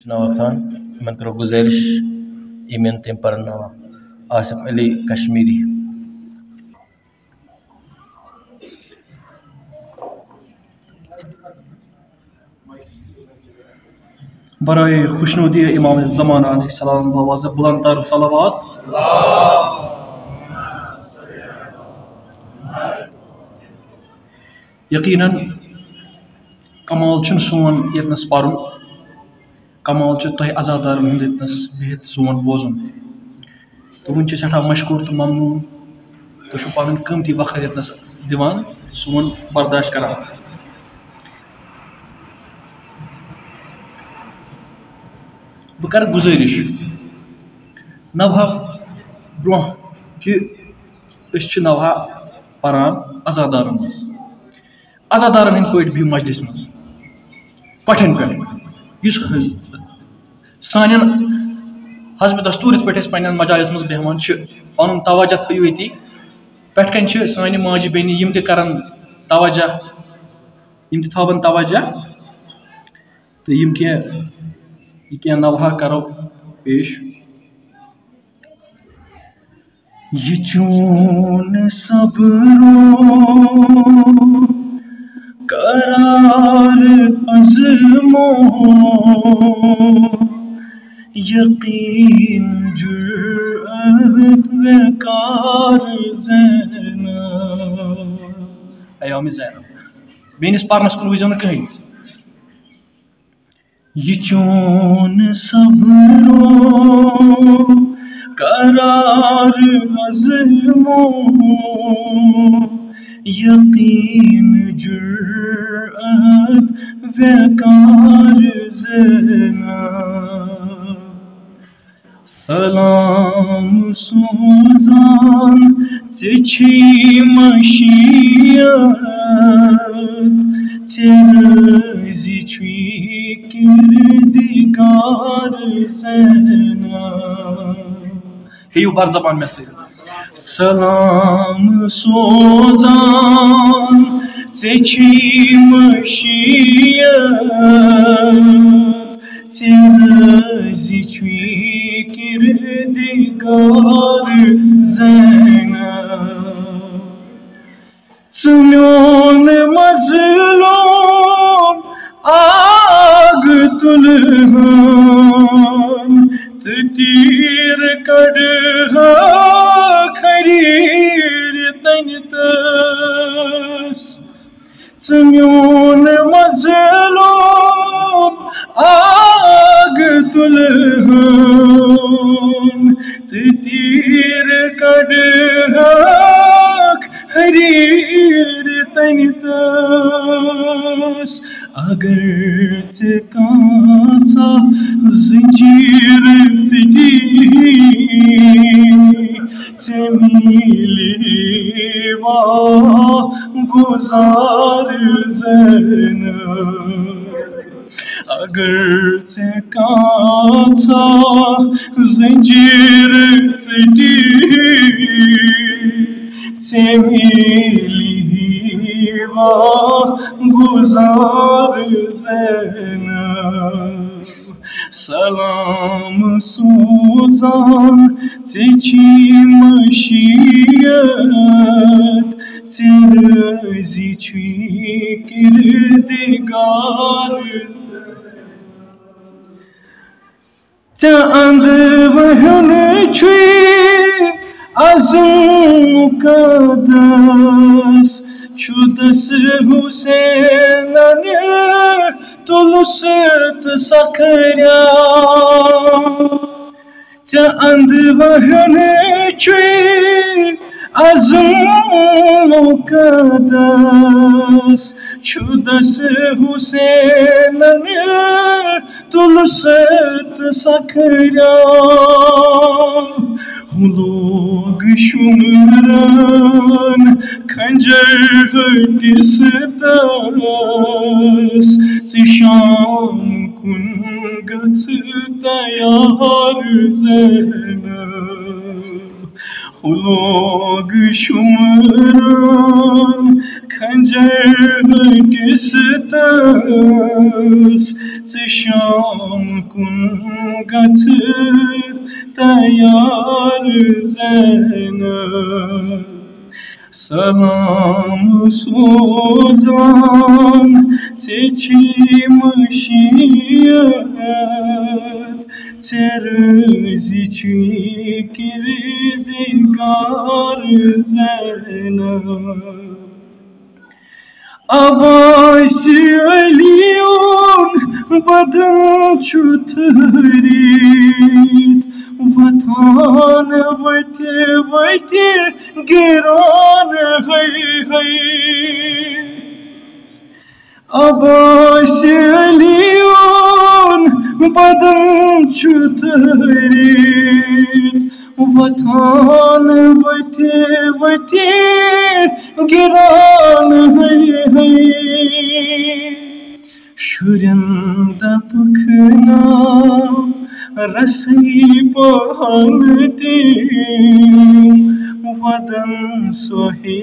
نوا خان من کرو گزارش ایمین تم پرنوا آصف علی کشمیری. برائے خوشنودی امام زمان علیہ السلام بواز بلند تر صلوات. یقیناً کمال چھُنہٕ سون ییٚتنَس پَرُن، کمال چھُ تۄہہِ عزادارن ہُنٛد ییٚتنَس بِہِتھ سون بوزُن. تہٕ وٕنۍ چھِ سٮ۪ٹھاہ مشکوٗر تہٕ ممنوٗن تُہۍ چھِو پَنُن قۭمتی وقت ییٚتنَس دِوان سون برداشت کران. بہٕ کَرٕ گُزٲرِش نوہا برونٛہہ کہِ أسۍ چھِ نوہا پَران عزادارن منٛز. عزادارن ہٕنٛدۍ پٲٹھۍ بِہِو مجلِس منٛز کۄٹھٮ۪ن پٮ۪ٹھ یُس سانٮ۪ن حسبِ دستوٗر یِتھ پٲٹھۍ أسۍ پنٛنٮ۪ن مجالِس منٛز بیٚہوان چھِ پَنُن توجہ تھٲیِو ییٚتی. پٮ۪ٹھٕ کَنۍ چھِ سانہِ ماجہِ بیٚنہِ یِم تہِ کَرَن توجہ، یِم تہِ تھاوَن توجہ تہٕ یِم کینٛہہ نوہا کَرو پیش. یہ چون صبرو قرار عزمو یقین جرأت وقار زینب. ایام زینب میٲنِس پرنس کُن وٕچھزیو نہٕ کٕہٕنۍ. یہ چون صبرو قرار عزمو یقین جرأت وقار زینب. سلام سوزان ژےٚ چھے مشیت ژےٚ رٲضی چھُے کردگار زینب. ہیٚیِو بر زبان مےٚ سۭتۍ. سلام سوزان ژےٚ چھے مشیت ژےٚ رٲضی چھُے کردگار زینب. ژٕ میون مظلوم آگ تُلہٕ ہن تہٕ تیٖر کڑٕ کھریٖر تنہِ تس. ژٕ میون مظلوم آگ تُلہٕ ہن تہٕ تیٖر کڑٕ کھریٖر تنہِ تس. اگر ژےٚ کانٛژھا زنجیٖر ژٕٹی ژےٚ میلی گُزار زینب. اگر ژےٚ کانٛژھا زنجیٖر ژٕٹی ژےٚ میلی گُزار زینب. سلام سوزان ژےٚ چھے مشیت ژےٚ رٲضی چھُے کردگار. ژےٚ انٛدٕ وہُن چھُے عزم مقدس چھُدس حُسینن تُلُس تہٕ سکھریا. ژےٚ انٛدٕ وہُن چھُے عزم مقدس چھُدس حُسینن تُلُس تہٕ سکھریا. ہُہ لوگ شُمرن کھنجر ہٹِس تس ژٕ شام کُن گژھ تیار زینب. لوگ شمران کھنجر ہٹس تس ژٕ شام کن گژھ تیار زینب سلام سوزان ژےٚ چھی مشیت ژےٚ رٲزی چھُے کردگار زینب عباس علیون بدن چھُ تھٔرِتھ وۄتھان ؤتھِ ؤتھِ گِران ہے عباس علیون بدن چھُ تھٔرِتھ وۄتھان ؤتھِ ؤتھِ گِران ہے شُرٮ۪ن دپکھ نا رسٕے پہن تِم ودن سۄ ہے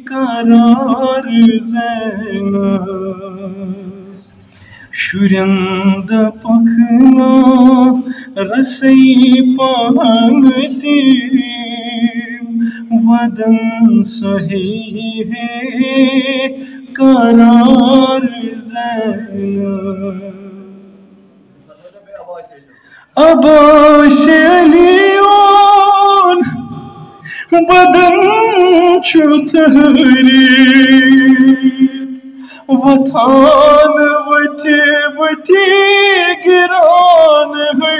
قرار زینب شُرٮ۪ن دپکھ نا رسٕے پہن تِم ودن سۄ ہے قرار زینب عباس علیون بدن چھُ تھٔرِتھ وۄتھان ؤتھِ ؤتھِ گِران ہے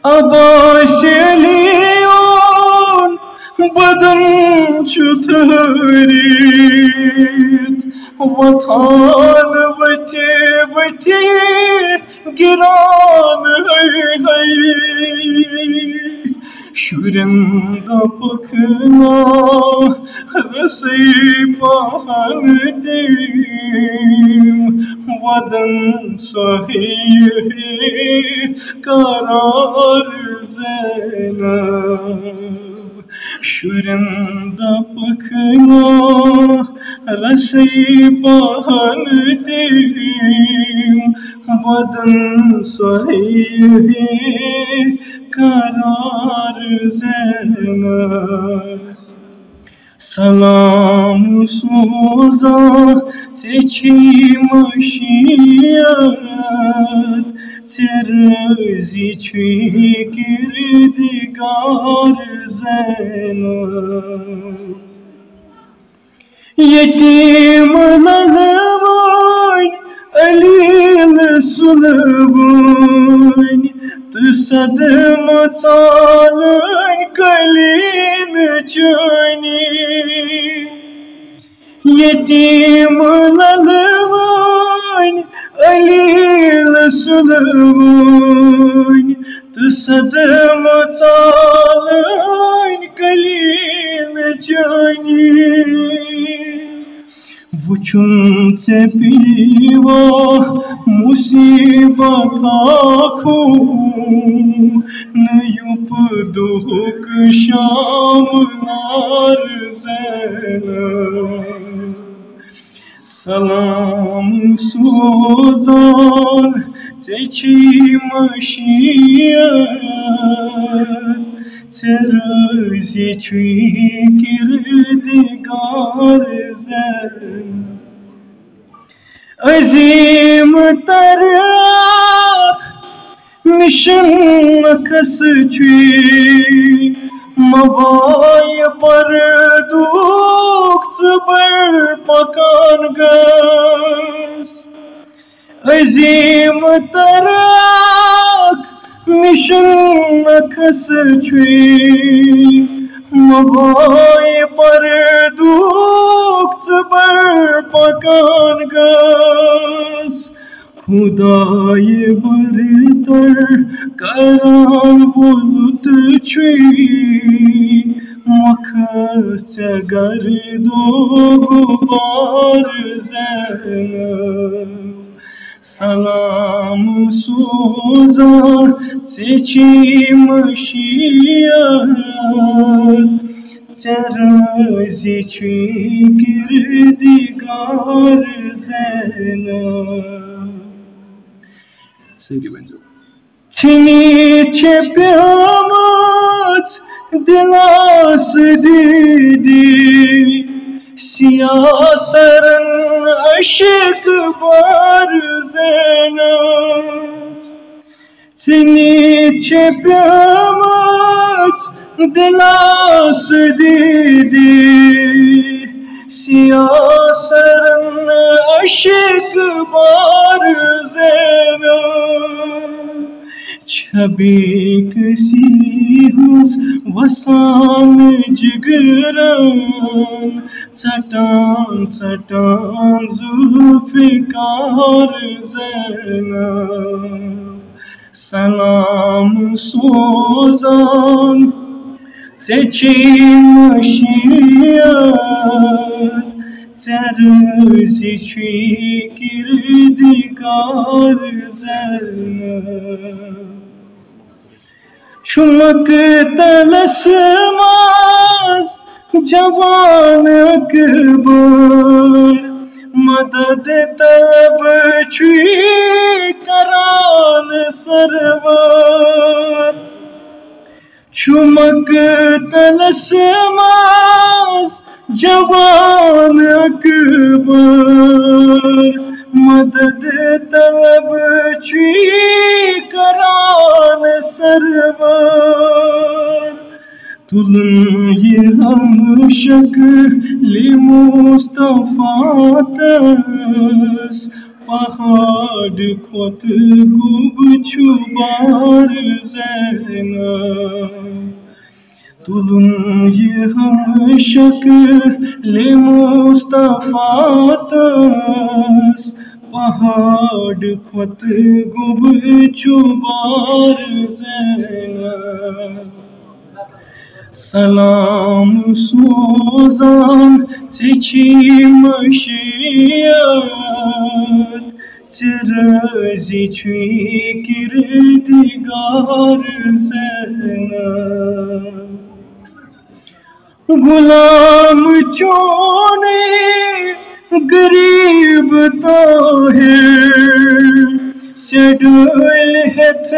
عباس علیون بدن چھُ تھٔرِتھ وۄتھان ؤتھِ ؤتھِ گِران ہے شُرٮ۪ن دپکھ نا رسٕے پہن تِم ودن سۄ ہے قرار زینب شُرٮ۪ن دپکھ نا رسٕے پہن تِم ودن سۄ ہے قرار زینب سلام سوزان ژےٚ چھی مشیت ژےٚ رٲزی چھُے کردگار زینب یتیم للوٕنۍ علیٖل سُلوٕنۍ تہٕ صدمہٕ ژالٕنۍ قلیٖل چٲنی یتیم للوٕنۍ علیٖل سُلوٕنۍ تہٕ صدمہٕ ژالٕنۍ قلیٖل چٲنی وٕچھُن ژےٚ پیٖوا مُصیٖبت اکھوٗ نہٕ یُپدُک شامنار زینب سلام سوزان ژےٚ چھی مشیت ژےٚ رٲزی چھُے کردگار زینب عظیٖم ترق مِشنَس چھُے مَوایہِ پردُک ژٕ بٔڑ پکان گژھ عظیٖم ترق مِشنَس چھُے مَوایہِ پردُک ژٕ بٔڑ پکان گژھ خُدایہِ برتر کران ووٚلُت چھُے مۄکھس ژےٚ گردو غُبار زینب سلام سوزان ژےٚ مشیت ژےٚ گردگار زینب سٲری ؤنۍزیو ژھنی چھےٚ پیمٕژ دِلس دیٖدی سیاہ سرن عشق بار زینب ژھنی چھےٚ پیمٕژ دِلس دیٖدی سیاہ سرن عشق بار زینب چھبی کسی ہنٛز وسان جگرن ژٹان ژٹان ذوالفقار زینب سلام سوزان ژےٚ مشیت ژےٚ کردگار زینب چھُمک تلس منٛز جوان اکبر مدد طلب چھُے کران سرور چھُمک تلس منٛز جوان اکبر مدد طلب چھُے کران سرور تُلُن یہِ ہم شکلِ مصطفیٰ تس پہاڑ کھۄتہٕ گوٚب چھُ بار زینب تُلُن یہِ ہم شکلِ مصطفیٰ تس پہاڑ کھۄتہٕ گوٚب چھُ بار زینب سلام سوزان ژےٚ مشیت ژےٚ کردگار زینب غلام چون غریب تو ہے ژےٚ ڈٲلۍ ہٮ۪تھ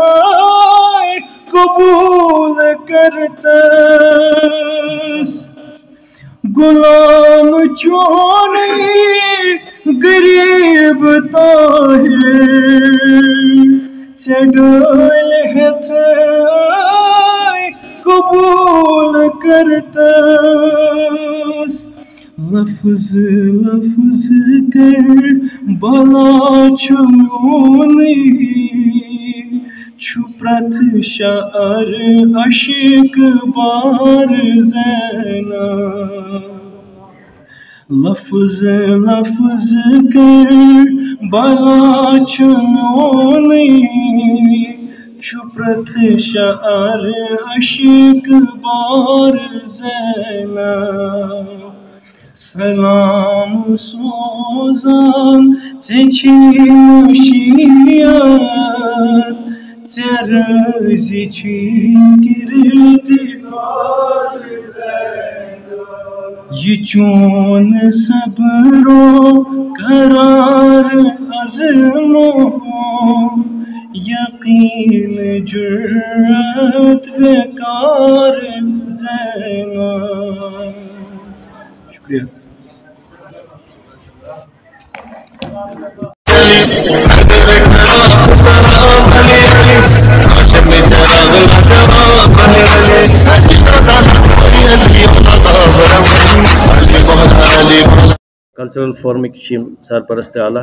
آے قبول کرتس غلام چون غریب تو ہے ژےٚ ڈٲلۍ ہٮ۪تھ آے قبول کرتس لفظ لفظ کر بلا چھُ میونٕے چھُ پرٛٮ۪تھ شعر عشق بار زینب لفظ لفظ کر بلا چھُ میونٕے چھُ پرٛٮ۪تھ شعر عشق بار زینب سلام سوزان ژےٚ مشیت ژےٚ کردگار یہ چون صبرو قرار عزمو یقین جرأت بیکار زینب شکریہ کلچرل فورمک سرپرست اعلیٰ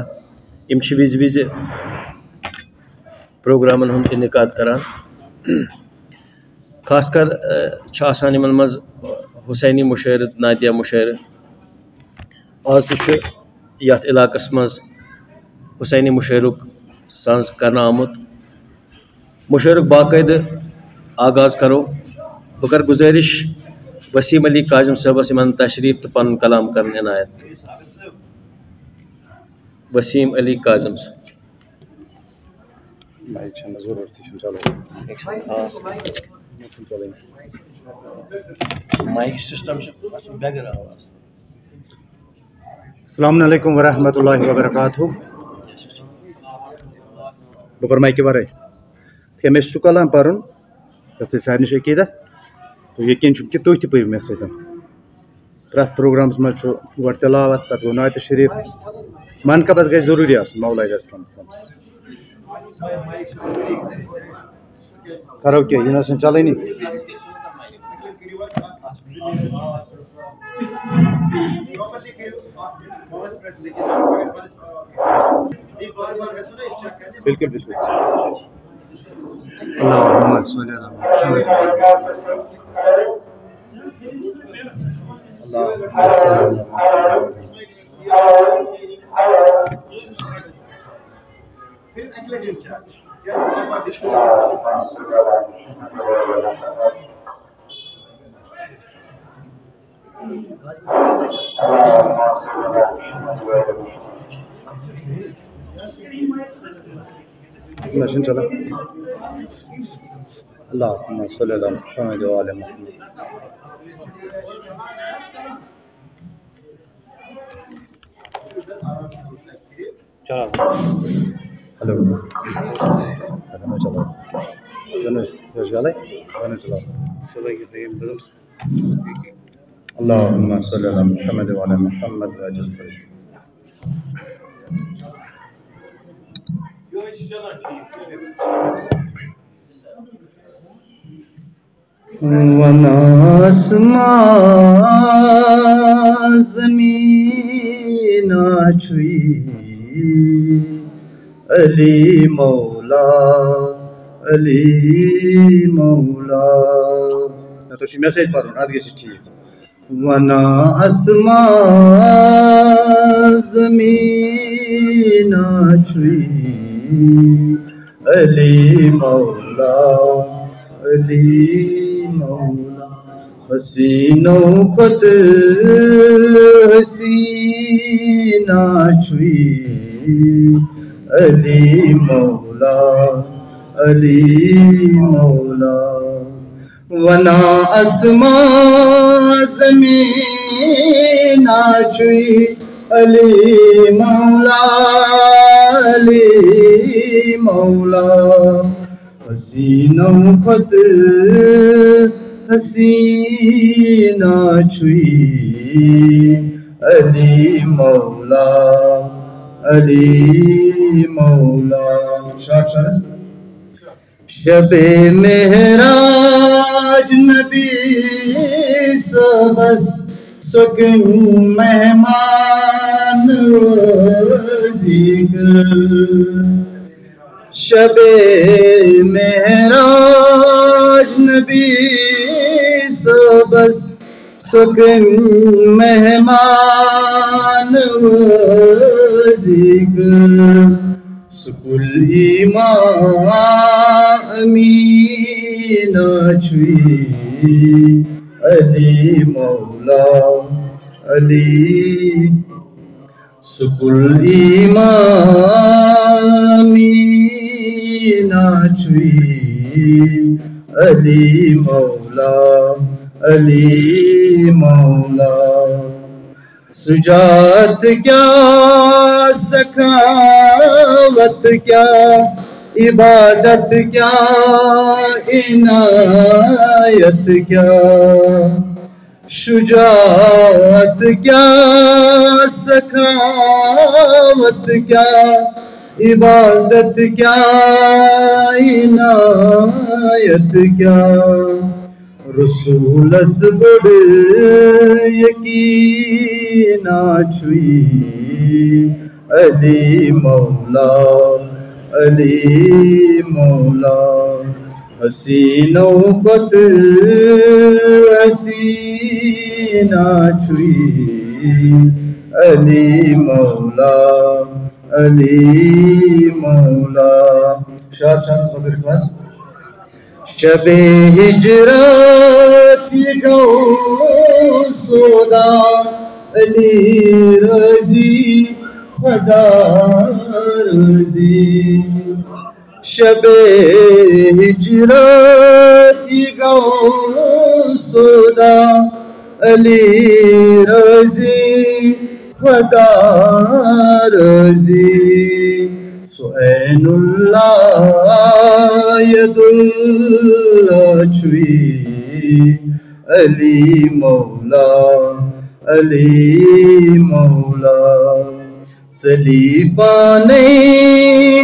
وز وز پروگرامن ہند انعقاد کران خاص کر آسان یمن مز حسینی مشاعرہ نعتیہ مشاعرہ آز تہ یتھ علاقس مز حسینی مشاعرک ساز کرنا آمت مشاعرک باقاعدہ آغاز کرو بہ کر گزارش وسیم علی کاظم صاحبس یمن تشریف تو پن کلام کرن عنایت وسیم علی کاظم صاحب. مائک سسٹم بغیر آواز. السلام علیکم ورحمۃ اللہ وبرکاتہ. بہ پر مائکہ ورائے تھے مے سہ کلام پرن تتھ سارے نش عقیدت تو یقین کہ تھی تہ پٔرِو مے سۭتۍ پرٛٮ۪تھ پروگرامس منٛز چھُ گۄڈٕ تلاوت پتہٕ گوٚو نعتِ شریف منقبت گژھِ ضروٗری آسُن مولا اسلام صٲب. کرو کیٛاہ یہِ نہ چھنہٕ چلٲنی. بالکل بالکل. اللہم صل علی محمد چلا. اللہم صل علی محمد و آل محمد. ہلو چلو چلو. اللہم صل علی محمد و آل محمد. ونا آسمان زمین چھوئی علی مولا علی مولا. تو میں سے پڑھوں نا گی ٹھیک. ونا آسمان زمین چھوئی علی مولا علی مولا. حسینوں خود حسینہ چھوئی علی مولا علی مولا. ونا آسمان زمین چھوئی علی مولا علی مولا. حسینوں خود حسینہ چھوئی علی مولا علی مولا. شب معراج نبی سبز سکن مہمان ذکر. شب معراج نبی سبز سکن مہمان ذکر. سکول ایمان امین چھوئی علی مولا علی. سکول ایمان امین چھوئی علی مولا علی مولا. سجاد کیا سخاوت کیا عبادت کیا عنایت کیا. شجاعت کیا سخاوت کیا عبادت کیا عنایت کیا. رسول اس بڑ یقین چھوئی علی مولا علی مولا. حسینوں خود حسینہ چھوئی علی مولا علی مولا. شب ہجرت غوث خدا علی رضی خدا رضی شب ہجرتی غوث خدا علی رضی خدا رضی سعین اللہ ید اللہ چھوئی علی مولا علی مولا چلی پانے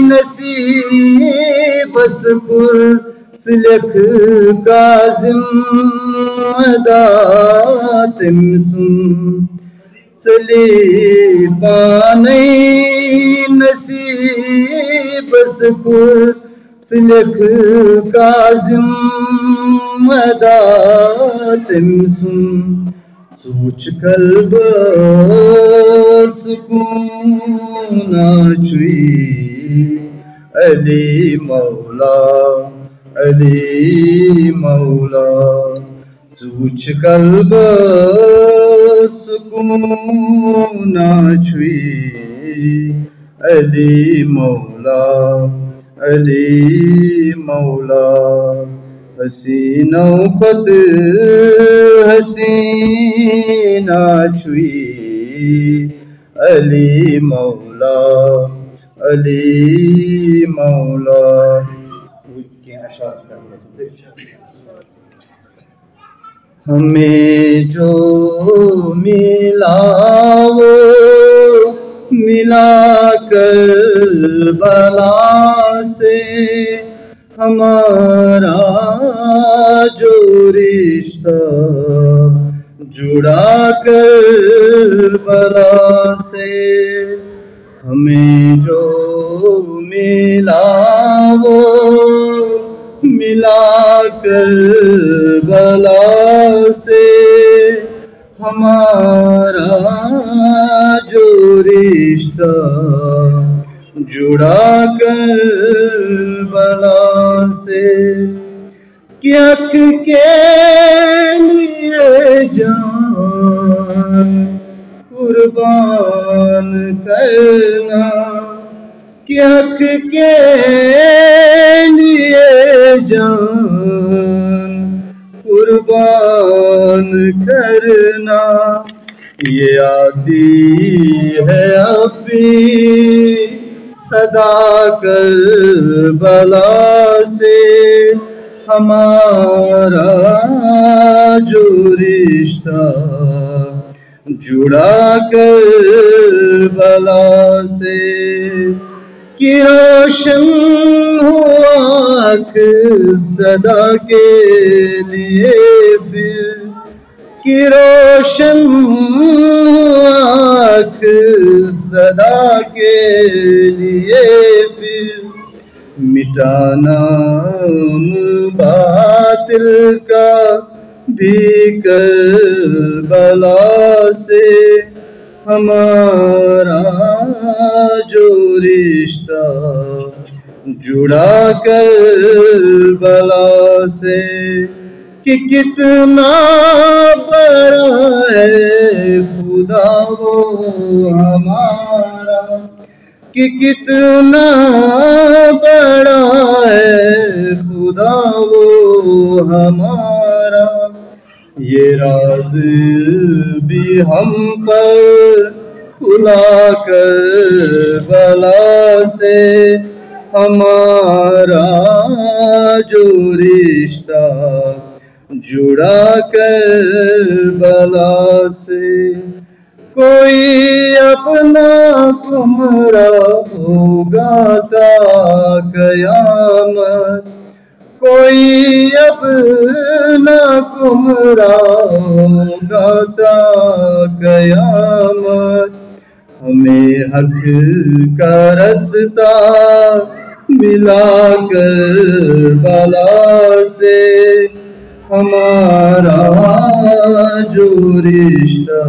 نصیب اسپر سلک کاظم اداتم سن چلی پانے نصیب اسپر سلک کاظم اداتم سن سوچ قلب سکون چھوئی علی مولا علی مولا سوچ قلب سکون چھوئی علی مولا علی مولا حسینوں پت حسینہ چھوئی علی مولا علی مولا ہمیں جو ملا وہ ملا کربلا سے ہمارا جو رشتہ جڑا کربلا سے ہمیں جو ملا وہ ملا کربلا سے ہمارا جو رشتہ جڑا کربلا سے کیا کے لیے جان قربان کرنا کیا کے لیے جان قربان کرنا یہ آتی ہے اپنی صدا کربلا سے ہمارا جو رشتہ جڑا کربلا سے کہ روشن ہوا صدا کے لیے پھر کہ روشن ہوا صدا کے لیے پھر مٹانا باطل کا بھی کربلا سے ہمارا جو رشتہ جڑا کربلا سے کہ کتنا بڑا ہے خدا وہ ہمارا کہ کتنا بڑا ہے خدا وہ ہمارا یہ راز بھی ہم پر کھلا کربلا سے ہمارا جو رشتہ جڑا کربلا سے کوئی اپنا گمراہ ہوگا تا قیامت کوئی اپنا گمراہ ہوگا تا قیامت ہمیں حق کا رستہ ملا کربلا سے ہمارا جو رشتہ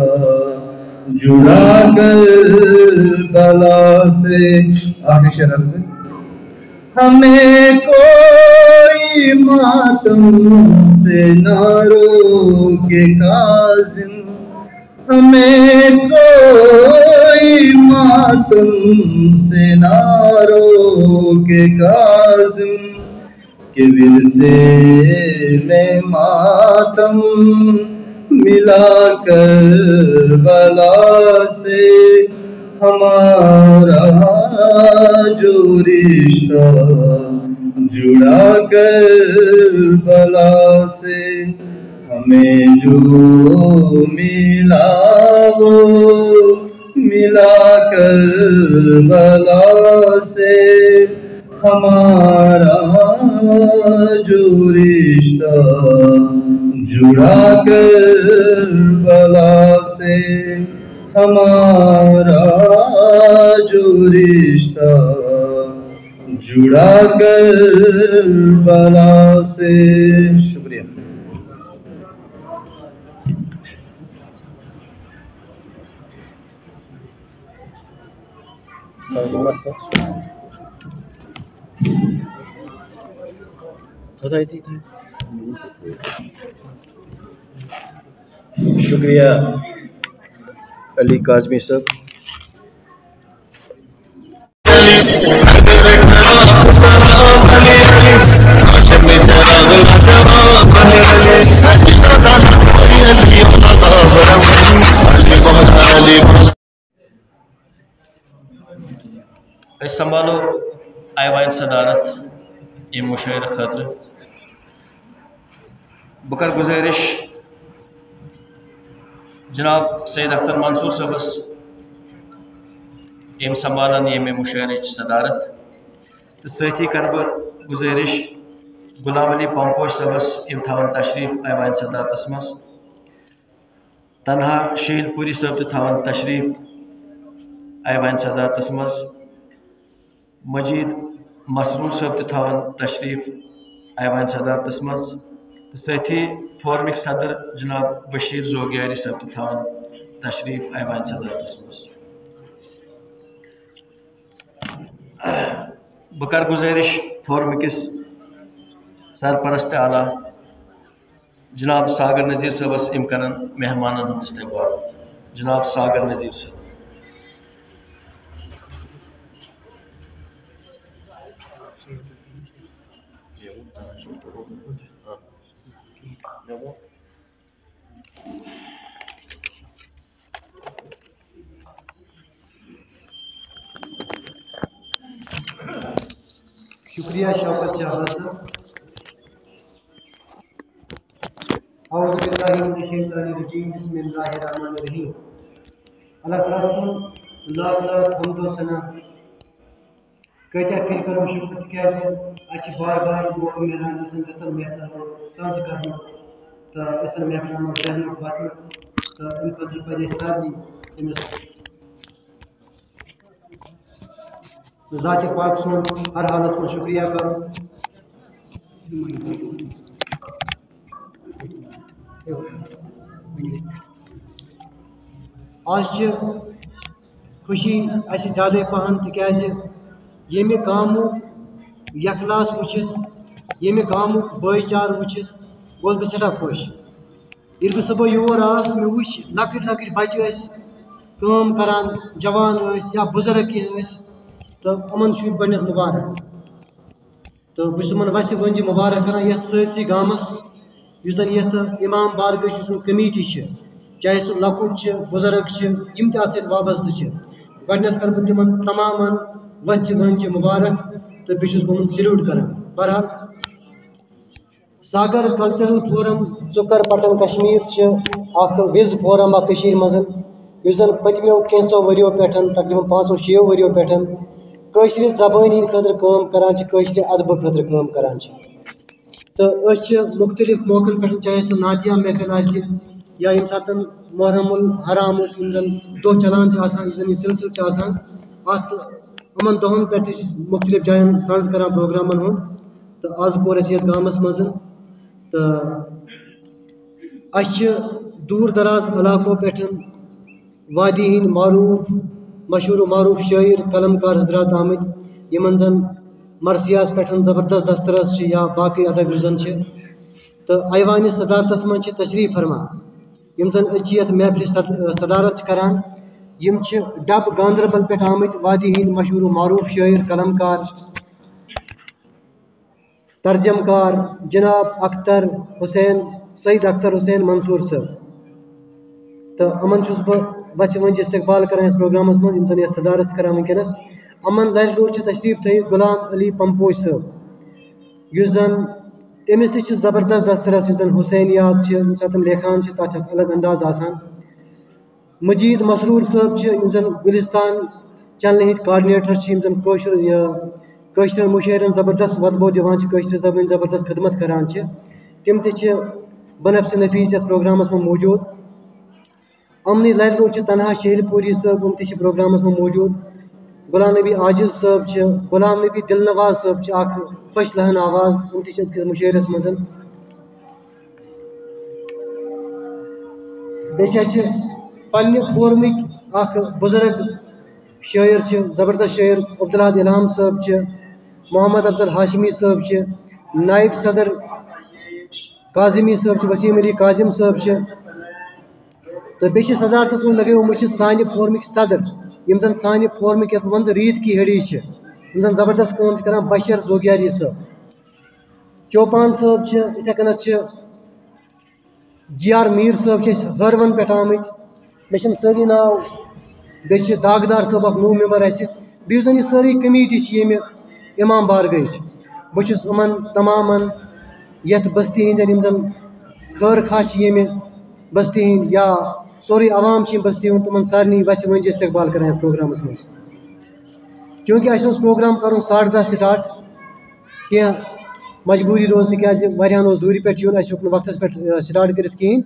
جڑا کربلا سے آخر شرح سے ہمیں کوئی ماتم سے نہ روکے کاظم ہمیں کوئی ماتم سے نہ روکے کاظم کہ ورثے میں ماتم ملا کربلا سے ہمارا جو رشتہ جڑا کربلا سے ہمیں جو ملا وہ ملا کربلا سے ہمارا جو رشتہ جڑا کربلا سے ہمارا جو رشتہ جڑا کربلا سے. شکریہ. شکریہ علی کاظمی صاحب. أسۍ سنبھالو ایوان صدارت یہ مشاعرہ خاطر. بہٕ کر گزٲرِش جناب سید اختر منصور صٲبس یم سنبھالن ییٚمہِ مشاعرٕچ صدارت تہٕ سۭتی کر بہٕ گزٲرِش غلام علی پمپوش صٲبس یم تھاون تشریف ایوان صدارتس منٛز. تنہا شیل پوری صٲب تہِ تھاون تشریف ایوان صدارتس منٛز. مجید مسرور صٲب تہِ تھاون تشریف ایوان صدارتس منٛز. سۭتی فورمک صدر جناب بشیر زوگیاری صٲب تہِ تھاون تشریف ایوان صدارتس منٛز. بہٕ کر گزٲرِش فورمکِس سرپرست اعلیٰ جناب ساگر نذیر صٲبس یم کرن مہمانن ہُنٛد استقبال. جناب ساگر نذیر صٲب. شکریہ شوکت شاہ صاحب. اعوذ باللہ من الشیطان الرجیم. بسم اللہ الرحمن الرحیم. اللہ تعالیٰ سُنٛد لاکھ لاکھ حمد و ثنا. کۭتیاہ پھِرِ کرو شُکر تِکیٛازِ اَسہِ چھِ بار بار موقعہٕ میلان أسۍ رٕژن محفلن سٕنٛز کرنُک تہٕ أسۍ محفلن منٛز بیٚہنُک وۄتھنُک تہٕ اَمہِ خٲطرٕ پَزِ اَسہِ سارنٕے أمِس ذاتِ پاک سُنٛد ہر حالس منٛز شُکریہ کرُن. آز چھِ خوشی اَسہِ زیادَے پہن تِکیٛازِ ییٚمہِ گامُک یخلاس وٕچھِتھ ییٚمہِ گامُک بٲے چارٕ وٕچھِتھ گوٚوُس بہٕ سٮ۪ٹھاہ خۄش. ییٚلہِ بہٕ صُبحٲے یور آس مےٚ وٕچھ لۄکٕٹۍ لۄکٕٹۍ بَچہِ ٲسۍ کٲم کران جوان ٲسۍ یا بُزرٕگ کینٛہہ ٲسۍ تہٕ یِمن چھُ گۄڈٕنٮ۪تھ مُبارک. تہٕ بہٕ چھُس یِمن وَسہِ ؤنزِ مُبارک کران یَتھ سٲرسٕے گامَس یُس زَن یَتھ اِمام بارگاہٕچ یُس زَن کٔمیٖٹی چھِ چاہے سُہ لۄکُٹ چھِ بُزرٕگ چھِ یِم تہِ اَتھ سۭتۍ وابستہٕ چھِ. گۄڈٕنٮ۪تھ کَرٕ بہٕ تِمن تمامن وَسہِ ؤنزِ مُبارک تہٕ بیٚیہِ چھُس بہٕ یِمن سلیوٗٹ کران. بہرحال ساگر کلچرل فورم ژُکر پٹن کشمیٖر چھِ اکھ وِز فورم اکھ کٔشیٖرِ منٛز یُس زَن پٔتمیو کینٛژو ؤرِیو پٮ۪ٹھ تقریٖباً 5-6 ؤرِیو پٮ۪ٹھ کٲشرِ زبٲنۍ ہِنٛدِ خٲطرٕ کٲم کران چھِ کٲشرِ ادبہٕ خٲطرٕ کٲم کران چھِ. تہٕ أسۍ چھِ مُختٔلِف موقعن پٮ۪ٹھ چاہے سُہ ناتیہ محفل آسہِ یا ییٚمہِ ساتہٕ محرم الحرامُک یِم زَن دۄہ چلان چھِ آسان یُس زَن یہِ سِلسِلہٕ چھِ آسان اَتھ یِمن دۄہن پٮ۪ٹھ تہِ چھِ مُختٔلِف جاین سَز کران پروگرامن ہُنٛد. تہٕ آز کوٚر اَسہِ یَتھ گامَس منٛز تہٕ اَسہِ چھِ دوٗر دراز علاقو پٮ۪ٹھ وادی ہٕنٛدۍ معروٗف مشہوٗر و معروٗف شٲعر قلمکار حضرات آمٕتۍ یِمن زَن مرثیاہس پٮ۪ٹھ زبردست دسترس چھِ یا باقٕے ادب یُس زَن چھِ. تہٕ ایوانہِ صدارتس منٛز چھِ تشریٖف فرما یم زن أسۍ یتھ محفلہِ صدارت کران یم چھِ ڈب گاندربل پٮ۪ٹھ آمٕتۍ وادی ہٕنٛدۍ مشہوٗر و معروٗف شٲعر قلمکار ترجم کار جناب اختر حسین سعید اختر حسین منصور صٲب تہٕ یِمن چھُس بہٕ بچہِ وٕنچہِ استقبال کران یتھ پروگرامس منٛز یِم زن یتھ صدارت چھِ کران وٕنکیٚنس یِمن لرِ لوٚر چھِ تشریٖف تھٲیِتھ غلام علی پمپوش صٲب یُس زن تٔمِس تہِ چھِ زبردست دسترس یُس زن حسینیات چھِ ییٚمہِ ساتہٕ تِم لیکھان چھِ تتھ چھِ اکھ الگ انداز آسان مجید مسرور صٲب چھِ یِم زن گُلستان چنلہِ ہٕنٛدۍ کاڈنیٹر چھِ یِم زن کٲشرٮ۪ن مُشٲعرن زبردست وۄتبو دِوان چھِ کٲشرِ زبٲنۍ زبردست خدمت کران چھِ تِم تہِ چھِ بنفسِ نفیٖس یتھ پروگرامس منٛز موٗجوٗد یِمنٕے لرِ لوٚر چھِ تنہا شہیل پوری صٲب یِم تہِ چھِ پروگرامس منٛز موٗجوٗد غلام نبی عاجز صٲب چھِ غلام نبی دل نواز صٲب چھِ اکھ خۄش لہن آواز یِم تہِ چھِ أزکِس مُشٲعرس منٛز بیٚیہِ چھِ اَسہِ پننہِ فورمٕکۍ اکھ بُزرگ شٲعر چھِ زبردست شٲعر عبدالحد الہام صٲب چھِ محمد افضل ہاشمی صٲب چھِ نائب صدر کاظمی صٲب چھِ وسیٖم علی کاظم صٲب چھِ تہٕ بیٚیہِ چھِ صدارتس منٛز مےٚ گٔے وٕچھِتھ سانہِ فورمٕکۍ صدر یِم زن سانہِ فورمٕکۍ یتھ ونٛدٕ ریٖت کی ہڑی چھِ یِم زن زبردست کٲم چھِ کران بشر زوگیاری صٲب چوپان صٲب چھِ یِتھے کٔنتھ چھِ جی آر میٖر صٲب چھِ أسۍ ہٲروَن پٮ۪ٹھ آمٕتۍ مےٚ چھِنہٕ سٲری ناو بیٚیہِ چھِ داغدار صٲب اکھ نوٚو ممبر اَسہِ بیٚیہِ یُس زن یہِ سٲرٕے کمیٖٹی چھِ ییٚمہِ امام بارگاہٕچ بہٕ چھُس یِمن تمامن یتھ بستی ہٕنٛدٮ۪ن یِم زن خٲر خاہ چھِ ییٚمہِ بستی ہٕنٛدۍ یا سورُے عوام چھِ ییٚمہِ بستی ہُنٛد تِمن سارنٕے وَژھِ وٲنٛجہِ استقبال کران یتھ پروگرامس منٛز چوٗنٛکہِ اَسہِ اوس پروگرام کرُن 10:30 سٹاٹ کینٛہہ مجبوٗری روٗز تِکیازِ واریاہن اوس دوٗرِ پٮ۪ٹھ یُن اَسہِ ہیوٚک نہٕ وقتس پٮ۪ٹھ سٹاٹ کٔرِتھ کِہیٖنۍ